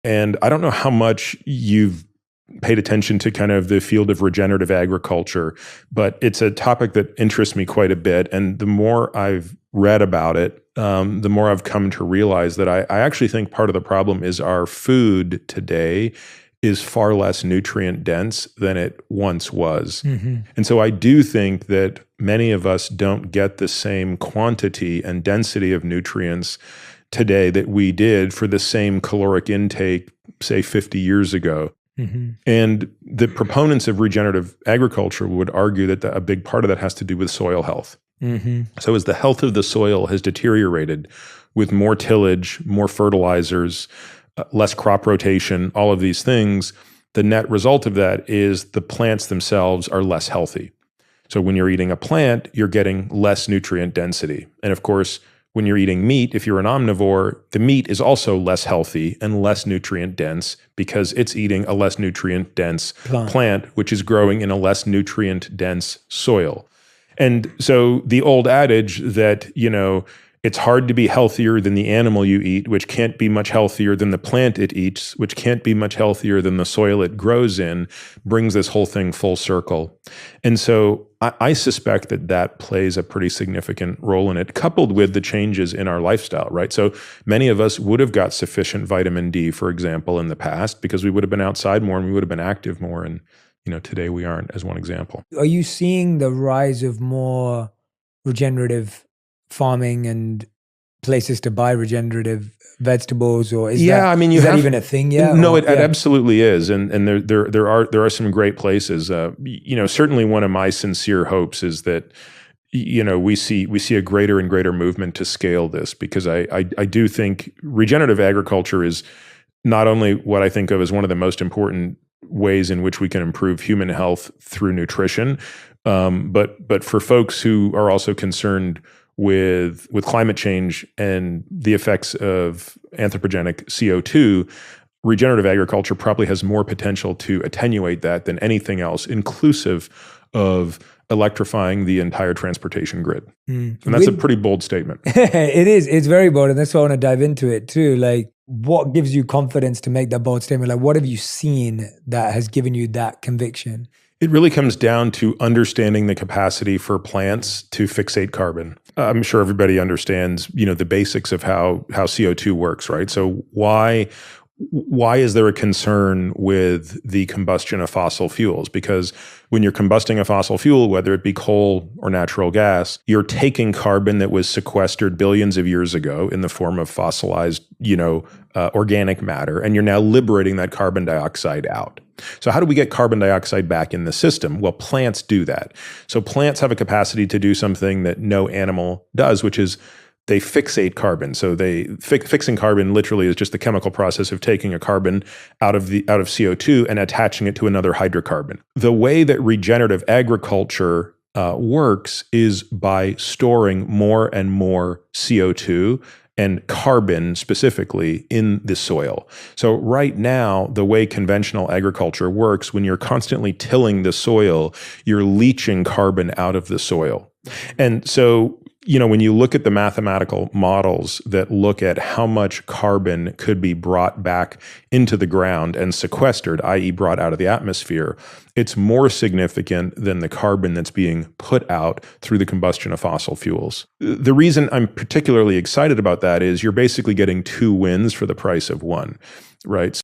And I don't know how much you've paid attention to kind of the field of regenerative agriculture, but it's a topic that interests me quite a bit. And the more I've read about it, the more I've come to realize that I actually think part of the problem is our food today is far less nutrient dense than it once was. And so I do think that many of us don't get the same quantity and density of nutrients today that we did for the same caloric intake, say 50 years ago. And the proponents of regenerative agriculture would argue that a big part of that has to do with soil health. So as the health of the soil has deteriorated with more tillage, more fertilizers, less crop rotation, all of these things, the net result of that is the plants themselves are less healthy. So when you're eating a plant, you're getting less nutrient density. And of course, when you're eating meat, if you're an omnivore, the meat is also less healthy and less nutrient dense because it's eating a less nutrient dense plant, which is growing in a less nutrient dense soil. And so the old adage that, it's hard to be healthier than the animal you eat, which can't be much healthier than the plant it eats, which can't be much healthier than the soil it grows in, brings this whole thing full circle. And so I suspect that plays a pretty significant role in it, coupled with the changes in our lifestyle, right? So many of us would have got sufficient vitamin D, for example, in the past because we would have been outside more and we would have been active more. And, today we aren't, as one example. Are you seeing the rise of more regenerative farming and places to buy regenerative vegetables, or is that even a thing yet? No, it absolutely is, and there are some great places. Certainly one of my sincere hopes is that we see a greater and greater movement to scale this, because I do think regenerative agriculture is not only what I think of as one of the most important ways in which we can improve human health through nutrition, but for folks who are also concerned with climate change and the effects of anthropogenic CO2, regenerative agriculture probably has more potential to attenuate that than anything else, inclusive of electrifying the entire transportation grid. And that's a pretty bold statement. It is. It's very bold. And that's why I want to dive into it too. Like, what gives you confidence to make that bold statement? Like, what have you seen that has given you that conviction? It really comes down to understanding the capacity for plants to fixate carbon. I'm sure everybody understands, the basics of how CO2 works, right? So why is there a concern with the combustion of fossil fuels? Because when you're combusting a fossil fuel, whether it be coal or natural gas, you're taking carbon that was sequestered billions of years ago in the form of fossilized, organic matter, and you're now liberating that carbon dioxide out. So how do we get carbon dioxide back in the system? Well, plants do that. So plants have a capacity to do something that no animal does, which is they fixate carbon. So fixing carbon literally is just the chemical process of taking a carbon out of CO2 and attaching it to another hydrocarbon. The way that regenerative agriculture works is by storing more and more CO2 and carbon specifically in the soil. So right now, the way conventional agriculture works, when you're constantly tilling the soil, you're leaching carbon out of the soil. And so, when you look at the mathematical models that look at how much carbon could be brought back into the ground and sequestered, i.e. brought out of the atmosphere, it's more significant than the carbon that's being put out through the combustion of fossil fuels. The reason I'm particularly excited about that is you're basically getting two wins for the price of one, right?